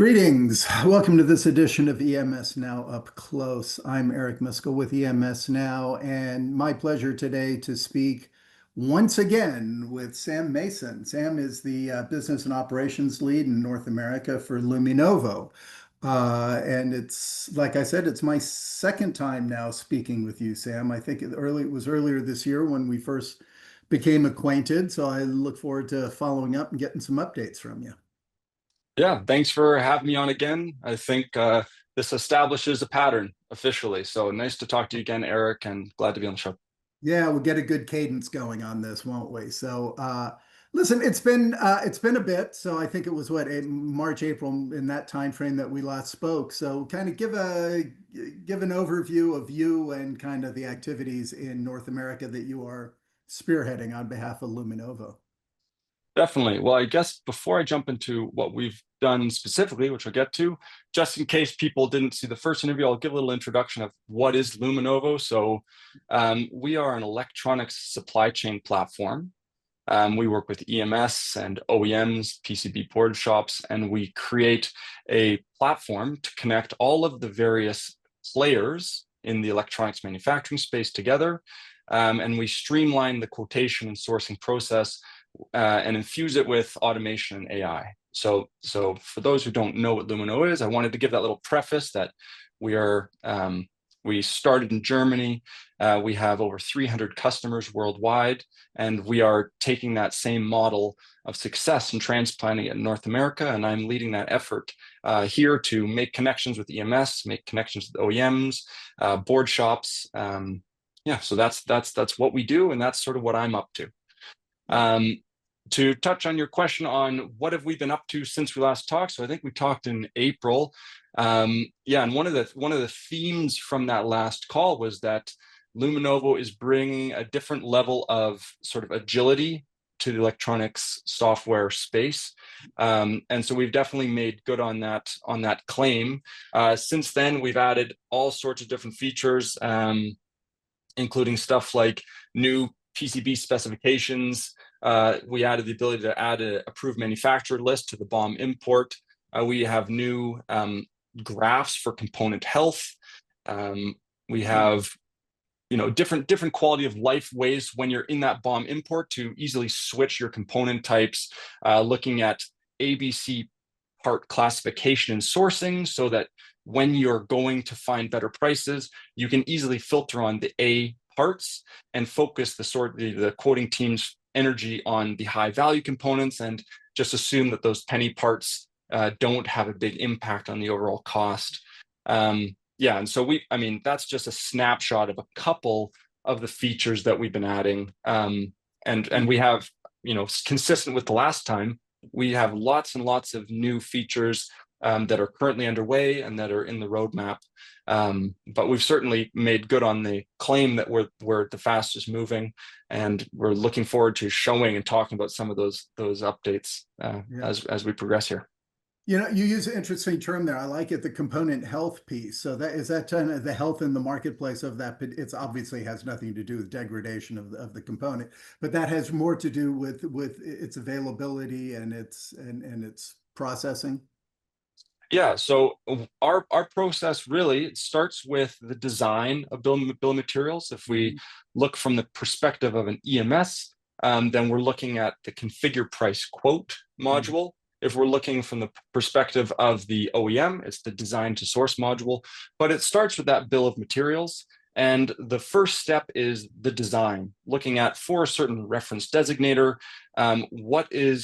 Greetings. Welcome to this edition of EMS Now Up Close. I'm Eric Miskell with EMS Now, and my pleasure today to speak once again with Sam Mason. Sam is the business and operations lead in North America for Luminovo. And it's, like I said, it's my second time now speaking with you, Sam. I think it was earlier this year when we first became acquainted, so I look forward to following up and getting some updates from you. Yeah, thanks for having me on again. I think this establishes a pattern officially. So nice to talk to you again, Eric, and glad to be on the show. Yeah, we'll get a good cadence going on this, won't we? Listen, it's been a bit. So I think it was March, April in that time frame that we last spoke. So kind of give an overview of you and kind of the activities in North America that you are spearheading on behalf of Luminovo. Definitely. Well, I guess before I jump into what we've done specifically, which I'll get to, just in case people didn't see the first interview, I'll give a little introduction of what is Luminovo. We are an electronics supply chain platform. We work with EMS and OEMs, PCB board shops, and we create a platform to connect all of the various players in the electronics manufacturing space together. And we streamline the quotation and sourcing process and infuse it with automation and AI. So for those who don't know what Lumino is, I wanted to give that little preface that we are we started in Germany. We have over 300 customers worldwide, and we are taking that same model of success and transplanting it in North America. And I'm leading that effort here to make connections with EMS, make connections with OEMs, board shops. Yeah, so that's what we do, and that's sort of what I'm up to. To touch on your question on what have we been up to since we last talked, so I think we talked in April. Yeah, and one of the themes from that last call was that Luminovo is bringing a different level of sort of agility to the electronics software space, and so we've definitely made good on that claim. Since then, we've added all sorts of different features, including stuff like new PCB specifications. We added the ability to add an approved manufacturer list to the BOM import. We have new graphs for component health. We have different quality of life ways when you're in that BOM import to easily switch your component types, looking at ABC part classification and sourcing so that when you're going to find better prices, you can easily filter on the A parts and focus the quoting team's energy on the high value components and just assume that those penny parts don't have a big impact on the overall cost. Yeah, and so that's just a snapshot of a couple of the features that we've been adding. And we have, consistent with the last time, we have lots and lots of new features that are currently underway and that are in the roadmap. But we've certainly made good on the claim that we're the fastest moving, and we're looking forward to showing and talking about some of those updates as we progress here. You use an interesting term there. I like it, the component health piece. So that kind of the health in the marketplace of that. It's obviously has nothing to do with degradation of the component, but that has more to do with its availability and its processing. Yeah, so our process really starts with the design of bill of materials. If we look from the perspective of an EMS, then we're looking at the configure price quote module. If we're looking from the perspective of the OEM, it's the design to source module, but it starts with that bill of materials. And the first step is the design, looking at for a certain reference designator, what are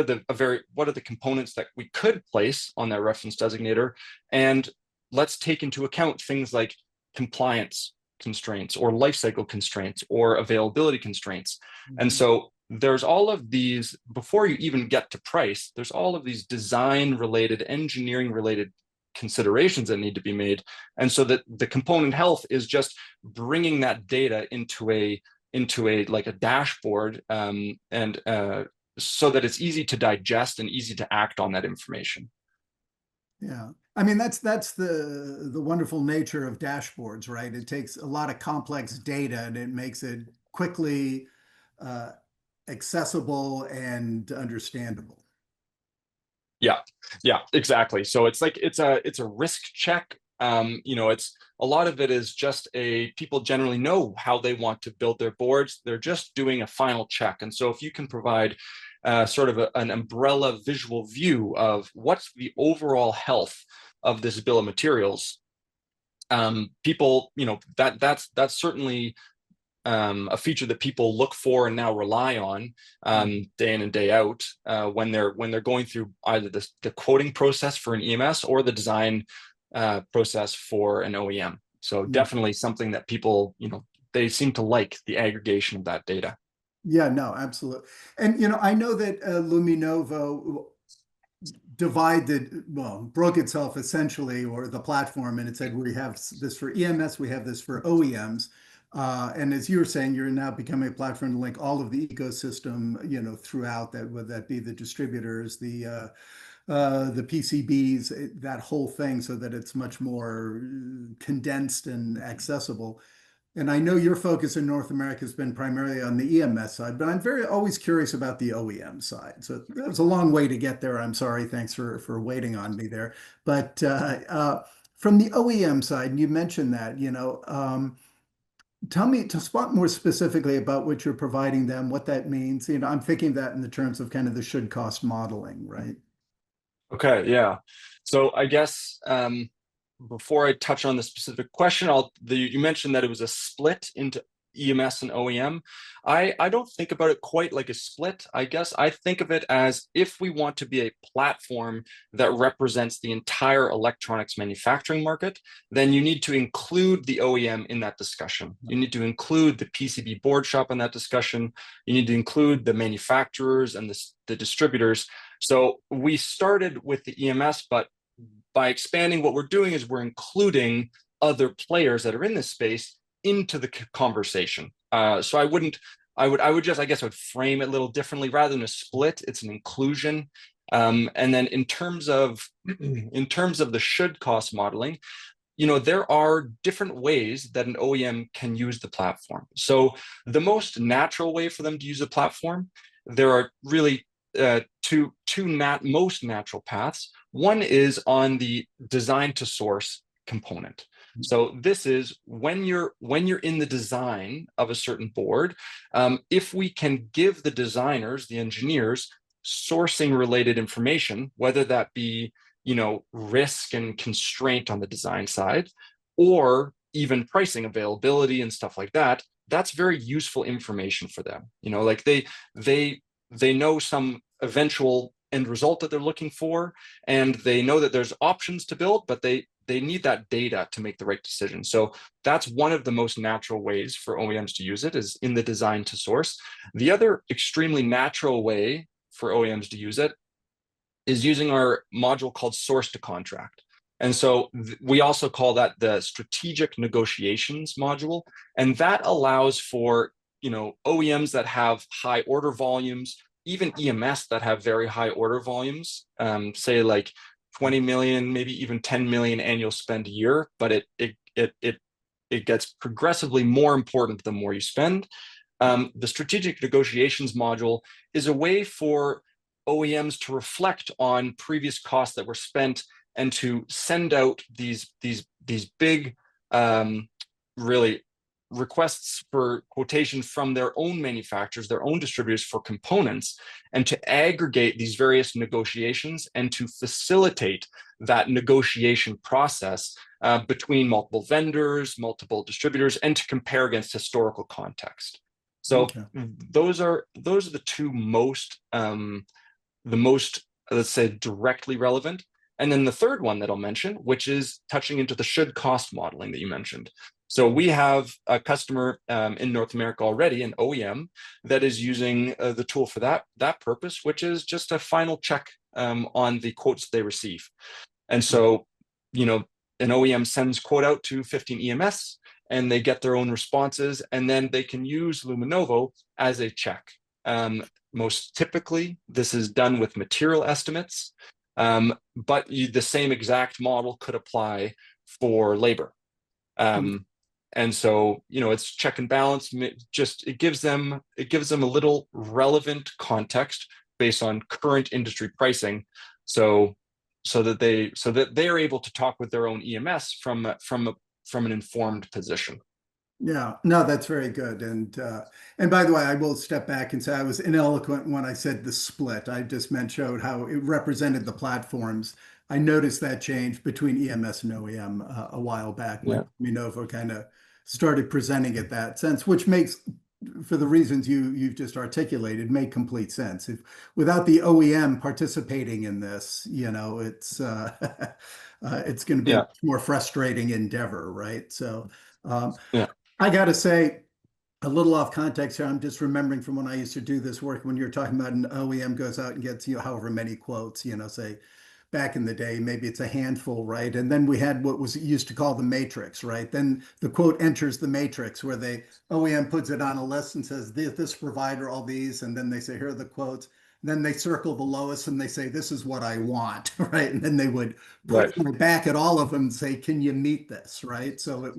the components that we could place on that reference designator, and let's take into account things like compliance constraints or life cycle constraints or availability constraints. And so there's all of these, before you even get to price, there's all of these design related, engineering related considerations that need to be made. And so that the component health is just bringing that data into a like a dashboard, and so that it's easy to digest and easy to act on that information. Yeah. I mean, that's the wonderful nature of dashboards, right? It takes a lot of complex data and it makes it quickly accessible and understandable. Yeah, yeah, exactly. So it's like it's a risk check. It's a lot of it is just people generally know how they want to build their boards. They're just doing a final check. And so if you can provide sort of an umbrella visual view of what's the overall health of this bill of materials, people, that's certainly a feature that people look for and now rely on day in and day out when they're going through either the quoting process for an EMS or the design process for an OEM. So definitely something that people, they seem to like the aggregation of that data. Yeah, no, absolutely. And I know that Luminovo broke itself essentially, or the platform, and it said we have this for EMS, we have this for OEMs. And as you were saying, you're now becoming a platform to link all of the ecosystem, throughout that, whether that be the distributors, the PCBs, that whole thing, so that it's much more condensed and accessible. And I know your focus in North America has been primarily on the EMS side, but I'm very always curious about the OEM side. So that was a long way to get there. I'm sorry. Thanks for waiting on me there. But from the OEM side, and you mentioned that, tell me to spot more specifically about what you're providing them, what that means. I'm thinking that in the terms of kind of the should cost modeling, right? Okay, yeah. So I guess before I touch on the specific question, you mentioned that it was a split into EMS and OEM. I don't think about it quite like a split. I guess I think of it as if we want to be a platform that represents the entire electronics manufacturing market, then you need to include the OEM in that discussion. You need to include the PCB board shop in that discussion. You need to include the manufacturers and the distributors. So we started with the EMS, but by expanding, what we're doing is we're including other players that are in this space into the conversation. So I would just, I guess I would frame it a little differently. Rather than a split, it's an inclusion. And then in terms of the should cost modeling, there are different ways that an OEM can use the platform. So the most natural way for them to use the platform, there are really two most natural paths. One is on the design to source component. So this is when you're in the design of a certain board, if we can give the designers, the engineers, sourcing related information, whether that be risk and constraint on the design side, or even pricing availability and stuff like that, that's very useful information for them. Like they know some eventual end result that they're looking for, and they know that there's options to build, but they need that data to make the right decision. So that's one of the most natural ways for OEMs to use it, is in the design to source. The other extremely natural way for OEMs to use it is using our module called source to contract. And so we also call that the strategic negotiations module. And that allows for, OEMs that have high order volumes, even EMS that have very high order volumes, say like 20 million, maybe even 10 million annual spend a year, but it gets progressively more important the more you spend. The strategic negotiations module is a way for OEMs to reflect on previous costs that were spent and to send out these big really requests for quotation from their own manufacturers, their own distributors for components, and to aggregate these various negotiations and to facilitate that negotiation process between multiple vendors, multiple distributors, and to compare against historical context. So Okay. those are the two most let's say, directly relevant. And then the third one that I'll mention, which is touching into the should cost modeling that you mentioned. So we have a customer in North America already, an OEM, that is using the tool for that purpose, which is just a final check on the quotes they receive. And so, an OEM sends quote out to 15 EMS, and they get their own responses, and then they can use Luminovo as a check. Most typically, this is done with material estimates, but the same exact model could apply for labor. And so, it's check and balance. It gives them a little relevant context based on current industry pricing, So that they are able to talk with their own EMS from an informed position. Yeah, no, that's very good. And by the way, I will step back and say I was ineloquent when I said the split. I just meant showed how it represented the platforms. I noticed that change between EMS and OEM a while back when Yeah, Luminovo kind of started presenting it that sense, which makes, for the reasons you've just articulated, make complete sense. If without the OEM participating in this, it's going to be a yeah, much more frustrating endeavor, right? So. Um, yeah, I got to say, a little off context here. I'm just remembering from when I used to do this work when you're talking about an OEM goes out and gets, however many quotes, say back in the day, maybe it's a handful, right? And then we had what was used to call the matrix, right? Then the quote enters the matrix where they OEM puts it on a list and says, this provider, all these, and then they say, here are the quotes. Then they circle the lowest and they say, this is what I want, right? And then they would right. point back at all of them and say, can you meet this, right? So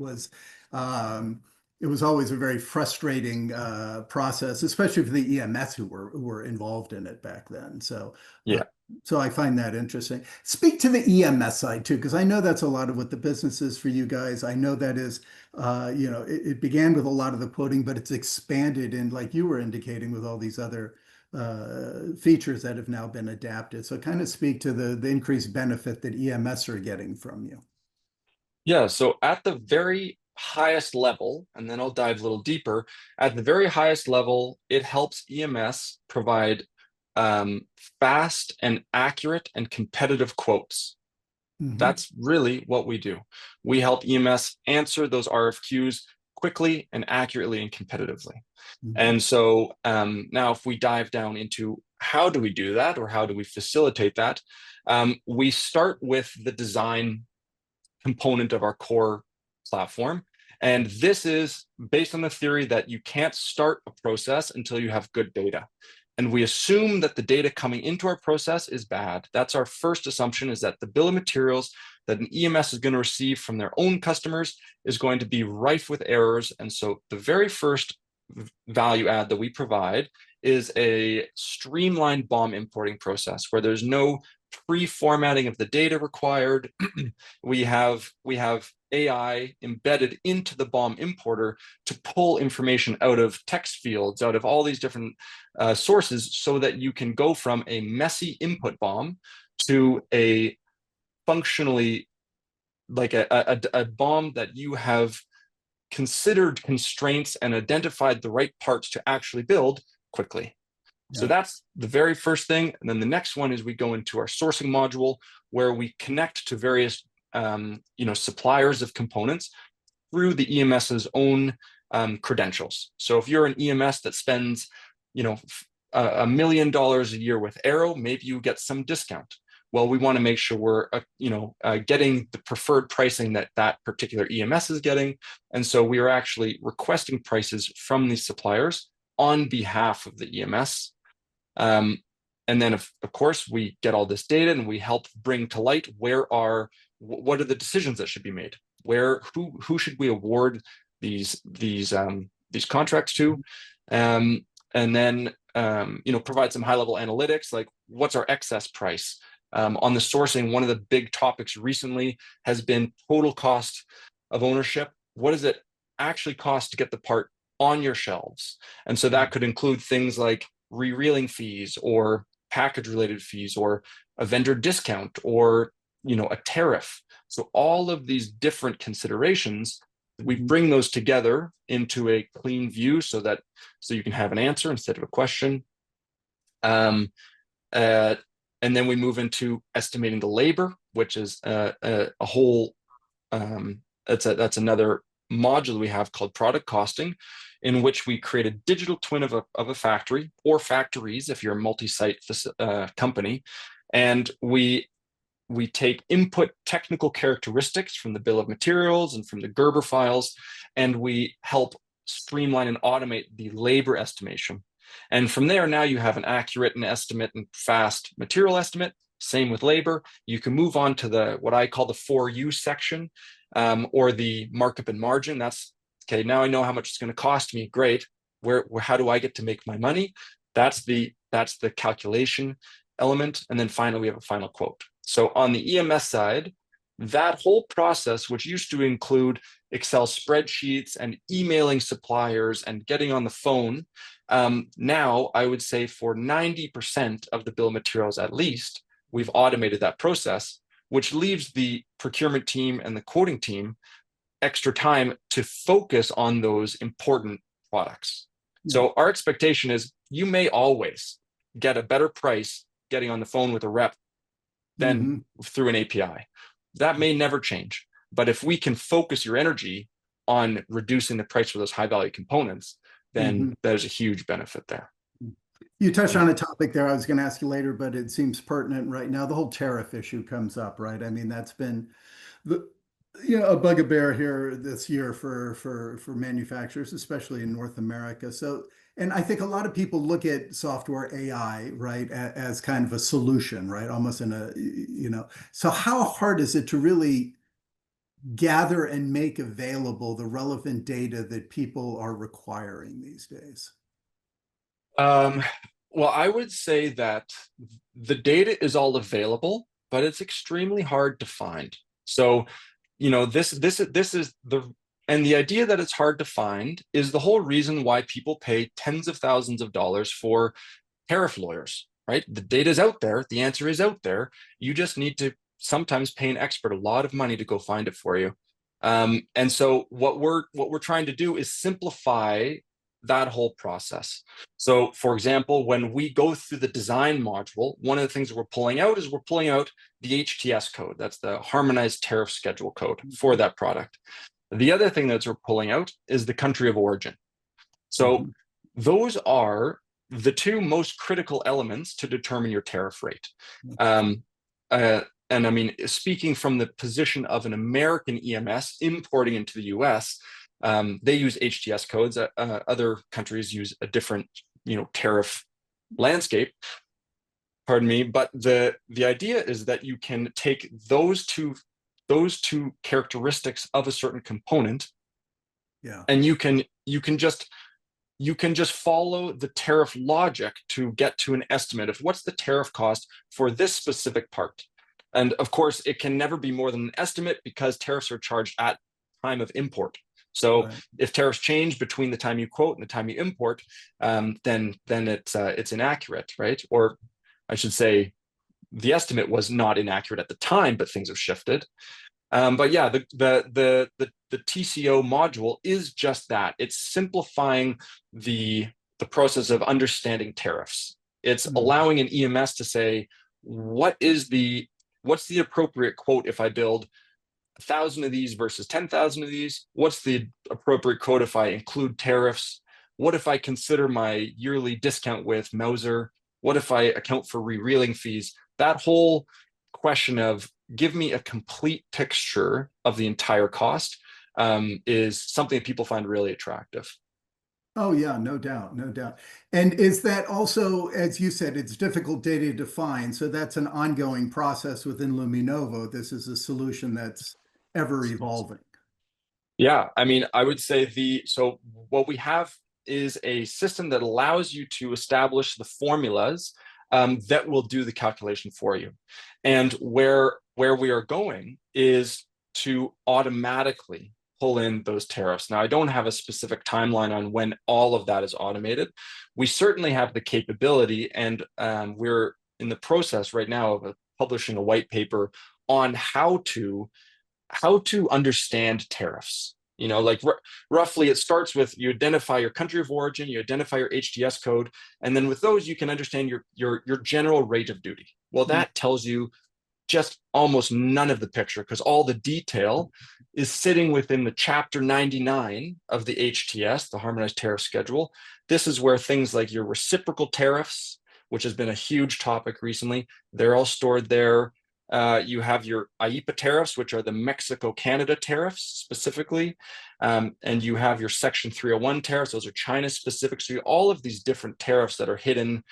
um, it was always a very frustrating process, especially for the EMS who were involved in it back then. Uh, Yeah. so I find that interesting. Speak to the EMS side too, because I know that's a lot of what the business is for you guys. I know that is, it began with a lot of the quoting, but it's expanded in, like you were indicating, with all these other features that have now been adapted. So kind of speak to the increased benefit that EMS are getting from you. Yeah, so at the very highest level, and then I'll dive a little deeper, at the very highest level, it helps EMS provide um, fast and accurate and competitive quotes. Hmm. That's really what we do. We help EMS answer those RFQs quickly and accurately and competitively. Hmm. And so now if we dive down into how do we do that, or how do we facilitate that, we start with the design component of our core platform. And this is based on the theory that you can't start a process until you have good data. And we assume that the data coming into our process is bad. That's our first assumption, is that the bill of materials that an EMS is going to receive from their own customers is going to be rife with errors. And so the very first value add that we provide is a streamlined BOM importing process where there's no pre-formatting of the data required. we have AI embedded into the BOM importer to pull information out of text fields, out of all these different sources, so that you can go from a messy input BOM to a functionally like a BOM that you have considered constraints and identified the right parts to actually build quickly. So Yeah. that's the very first thing. And then the next one is we go into our sourcing module where we connect to various suppliers of components through the EMS's own credentials. So if you're an EMS that spends, $1 million a year with Arrow, maybe you get some discount. Well, we want to make sure we're, getting the preferred pricing that that particular EMS is getting. And so we are actually requesting prices from these suppliers on behalf of the EMS. And then, of course, we get all this data and we help bring to light what are the decisions that should be made? Who should we award these contracts to? And then provide some high level analytics, like what's our excess price? On the sourcing, one of the big topics recently has been total cost of ownership. What does it actually cost to get the part on your shelves? And so that could include things like re-reeling fees or package related fees or a vendor discount or a tariff. So all of these different considerations, we Mhm. bring those together into a clean view so you can have an answer instead of a question. Uh, and then we move into estimating the labor, which is a whole that's another module we have called product costing, in which we create a digital twin of a factory or factories if you're a multi-site company, and we take input technical characteristics from the bill of materials and from the Gerber files, and we help streamline and automate the labor estimation. And from there, now you have an accurate and estimate and fast material estimate. Same with labor. You can move on to what I call the 4U section, or the markup and margin. That's okay. Now I know how much it's going to cost me. Great. How do I get to make my money? That's the calculation. element, and then finally we have a final quote. So on the EMS side, that whole process, which used to include Excel spreadsheets and emailing suppliers and getting on the phone, now I would say for 90% of the bill of materials at least, we've automated that process, which leaves the procurement team and the quoting team extra time to focus on those important products. Yeah. So our expectation is you may always get a better price getting on the phone with a rep than through an API. That may never change. But if we can focus your energy on reducing the price for those high value components, then there's a huge benefit there. You touched on a topic there I was going to ask you later, but it seems pertinent right now. The whole tariff issue comes up, right? I mean, that's been a bugaboo here this year for manufacturers, especially in North America. So, and I think a lot of people look at software AI, right, as kind of a solution, right? Almost in a, so how hard is it to really gather and make available the relevant data that people are requiring these days? Well, I would say that the data is all available, but it's extremely hard to find. So, this is the idea that it's hard to find is the whole reason why people pay tens of thousands of dollars for tariff lawyers, right? The data is out there. The answer is out there. You just need to sometimes pay an expert a lot of money to go find it for you. And so what we're trying to do is simplify that whole process. So for example, when we go through the design module, one of the things we're pulling out is we're pulling out the HTS code. That's the harmonized tariff schedule code for that product. The other thing that we're pulling out is the country of origin. So those are the two most critical elements to determine your tariff rate. And I mean, speaking from the position of an American EMS importing into the US, they use HTS codes. Other countries use a different, tariff landscape. Pardon me, but the idea is that you can take those two characteristics of a certain component, and you can just follow the tariff logic to get to an estimate of what's the tariff cost for this specific part. And of course, it can never be more than an estimate because tariffs are charged at time of import. So if tariffs change between the time you quote and the time you import, then it's inaccurate, right? Or I should say, the estimate was not inaccurate at the time, but things have shifted. But yeah, the TCO module is just that. It's simplifying the process of understanding tariffs. It's allowing an EMS to say, what's the appropriate quote if I build 1,000 of these versus 10,000 of these? What's the appropriate quote if I include tariffs? What if I consider my yearly discount with Mauser? What if I account for re-reeling fees? That whole question of give me a complete picture of the entire cost is something that people find really attractive. Oh yeah, no doubt, no doubt. And is that also, as you said, it's difficult data to find, so that's an ongoing process within Luminovo. This is a solution that's ever evolving. Yeah, I mean, I would say so what we have is a system that allows you to establish the formulas that will do the calculation for you. And where we are going is to automatically pull in those tariffs. Now, I don't have a specific timeline on when all of that is automated. We certainly have the capability, and we're in the process right now of publishing a white paper on how to understand tariffs. Roughly it starts with you identify your country of origin, you identify your HTS code, and then with those you can understand your general rate of duty. Well, that tells you just almost none of the picture because all the detail is sitting within the chapter 99 of the HTS, the harmonized tariff schedule. This is where things like your reciprocal tariffs, which has been a huge topic recently, they're all stored there. You have your IEEPA tariffs, which are the Mexico-Canada tariffs specifically. And you have your Section 301 tariffs. Those are China specific. So all of these different tariffs that are hidden,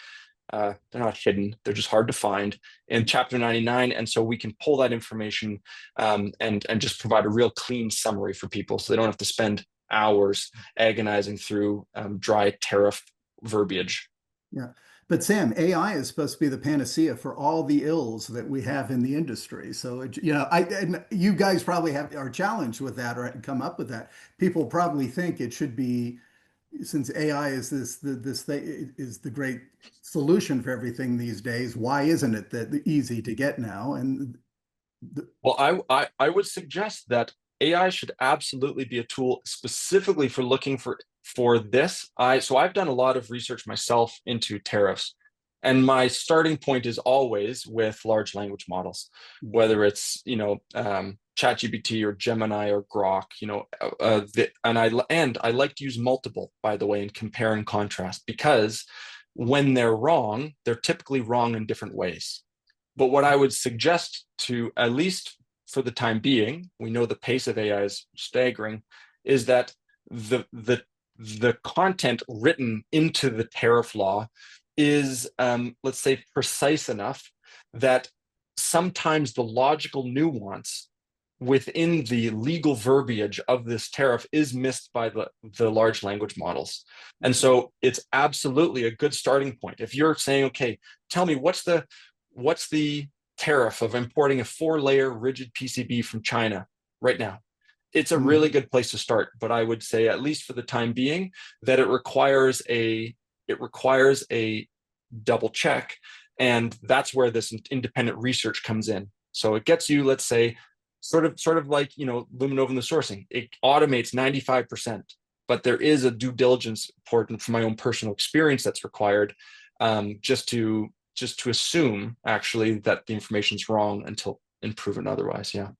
they're not hidden, they're just hard to find in Chapter 99. And so we can pull that information and just provide a real clean summary for people so they don't have to spend hours agonizing through dry tariff verbiage. Yeah. But Sam, AI is supposed to be the panacea for all the ills that we have in the industry. So, and you guys probably are challenged with that or come up with that. People probably think it should be, since AI is this thing is the great solution for everything these days. Why isn't it that easy to get now? And Well, I would suggest that AI should absolutely be a tool specifically for looking for this. So I've done a lot of research myself into tariffs, and my starting point is always with large language models, whether it's ChatGPT or Gemini or Grok. And I like to use multiple, by the way, and compare and contrast, because when they're wrong, they're typically wrong in different ways. But what I would suggest, to at least for the time being, we know the pace of AI is staggering, is that the content written into the tariff law is, let's say, precise enough that sometimes the logical nuance within the legal verbiage of this tariff is missed by the large language models. And so it's absolutely a good starting point. If you're saying, okay, tell me what's the tariff of importing a 4-layer rigid PCB from China right now, it's a really good place to start. But I would say, at least for the time being, that it requires a double check, and that's where this independent research comes in. So it gets you, let's say, sort of like Luminovo in the sourcing. It automates 95%, but there is a due diligence important from my own personal experience that's required, just to assume actually that the information's wrong until proven otherwise. Yeah.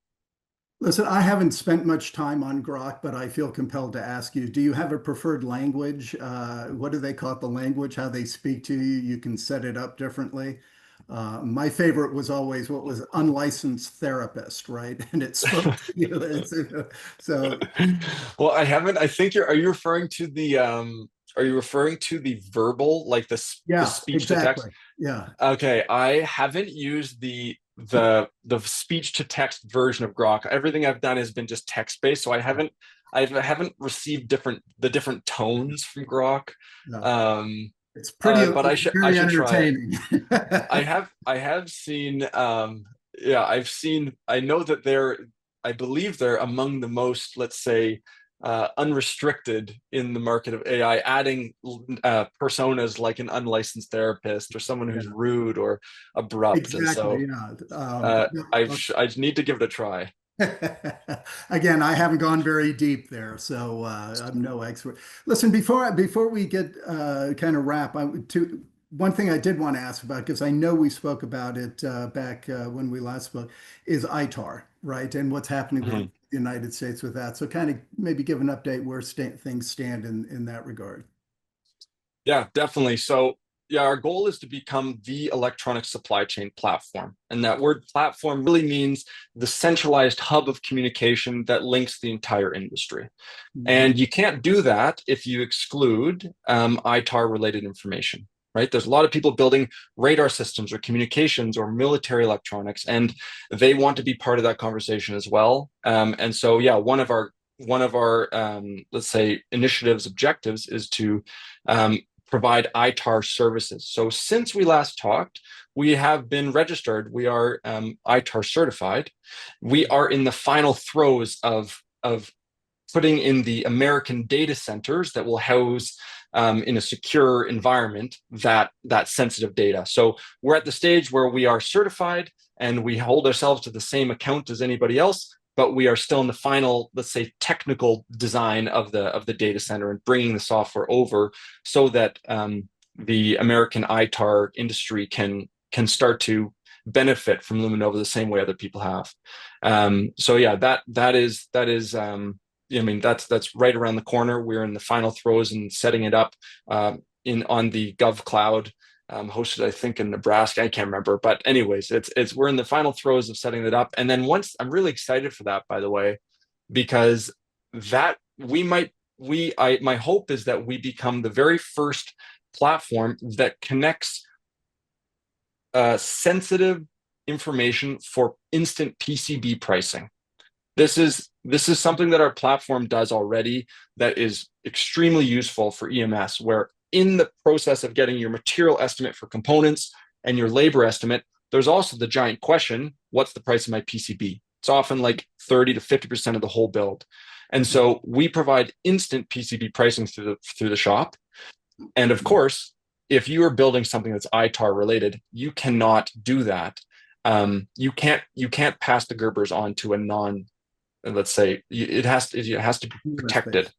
listen, I haven't spent much time on Grok, but I feel compelled to ask you, do you have a preferred language? What do they call it, the language, how they speak to you? You can set it up differently. My favorite was always what was unlicensed therapist, right? And it spoke to you. So Well, I haven't. I think are you referring to the verbal, like the yeah, speech to text? exactly. Yeah. Okay, I haven't used the speech to text version of Grok. Everything I've done has been just text based, so I haven't received the different tones from Grok. No. Um, It's pretty, but I very should try it. entertaining. I have seen, yeah, I know that I believe they're among the most, let's say, unrestricted in the market of AI, adding personas like an unlicensed therapist or someone who's Yeah, rude or abrupt. And exactly. so Yeah. I need to give it a try. Again, I haven't gone very deep there, so I'm no expert. Listen, before we get kind of wrap, one thing I did want to ask about, because I know we spoke about it back when we last spoke, is ITAR, right? And what's happening with the Mhm. United States with that. So kind of maybe give an update where things stand in that regard. Yeah, definitely. So, yeah, our goal is to become the electronic supply chain platform. And that word platform really means the centralized hub of communication that links the entire industry. Mhm. And you can't do that if you exclude ITAR related information, right? There's a lot of people building radar systems or communications or military electronics, and they want to be part of that conversation as well. And so, yeah, one of our let's say initiatives objectives is to provide ITAR services. So since we last talked, we have been registered. We are ITAR certified. We are in the final throes of putting in the American data centers that will house in a secure environment that sensitive data. So we're at the stage where we are certified and we hold ourselves to the same account as anybody else, but we are still in the final, let's say, technical design of the data center and bringing the software over so that the American ITAR industry can start to benefit from Luminovo the same way other people have. So yeah, that is I mean, that's right around the corner. We're in the final throes and setting it up on the Gov Cloud, hosted I think in Nebraska. I can't remember, but anyways, it's we're in the final throes of setting it up. And then once I'm really excited for that, by the way, because that my hope is that we become the very first platform that connects sensitive information for instant PCB pricing. This is something that our platform does already that is extremely useful for EMS, where in the process of getting your material estimate for components and your labor estimate, there's also the giant question, what's the price of my PCB? It's often like 30 to 50% of the whole build. And so we provide instant PCB pricing through the shop. And of course, if you are building something that's ITAR related, you cannot do that. You can't pass the Gerbers on to a non, let's say it has to be protected.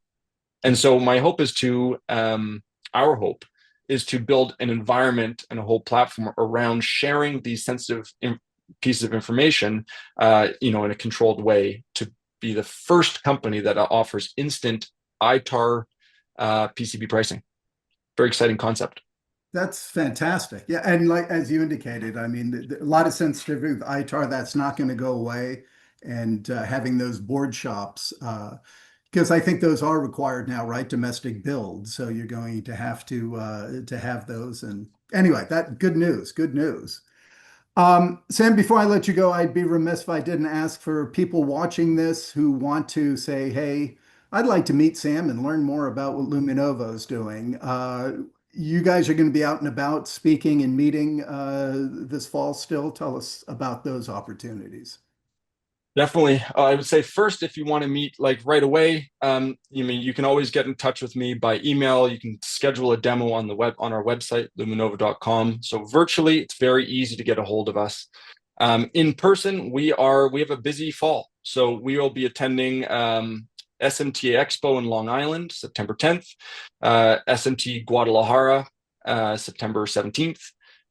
And so my hope is to our hope is to build an environment and a whole platform around sharing these sensitive pieces of information, in a controlled way, to be the first company that offers instant ITAR PCB pricing. Very exciting concept. That's fantastic. Yeah, and like as you indicated, I mean, a lot of sensitivity with ITAR that's not going to go away, and having those board shops, because I think those are required now, right? Domestic builds, so you're going to have those. And anyway, that good news, good news. Sam, before I let you go, I'd be remiss if I didn't ask for people watching this who want to say, hey, I'd like to meet Sam and learn more about what Luminovo is doing. You guys are going to be out and about speaking and meeting this fall still. Tell us about those opportunities. Definitely. I would say first, if you want to meet like right away, you can always get in touch with me by email. You can schedule a demo on our website, luminovo.com. So virtually, it's very easy to get a hold of us. In person, we have a busy fall. So we will be attending SMTA Expo in Long Island, September 10th, SMT Guadalajara, September 17th,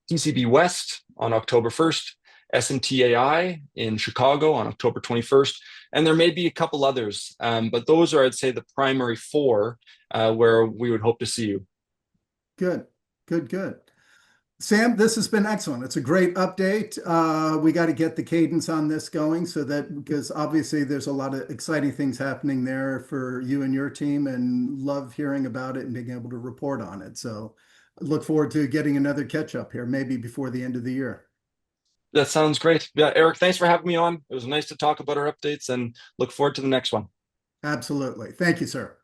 TCB West on October 1st, SMTAI in Chicago on October 21st, and there may be a couple others, but those are, I'd say, the primary four where we would hope to see you. Good, good, good. Sam, this has been excellent. It's a great update. We got to get the cadence on this going because obviously there's a lot of exciting things happening there for you and your team, and love hearing about it and being able to report on it. So look forward to getting another catch up here, maybe before the end of the year. That sounds great. Yeah, Eric, thanks for having me on. It was nice to talk about our updates, and look forward to the next one. Absolutely. Thank you, sir.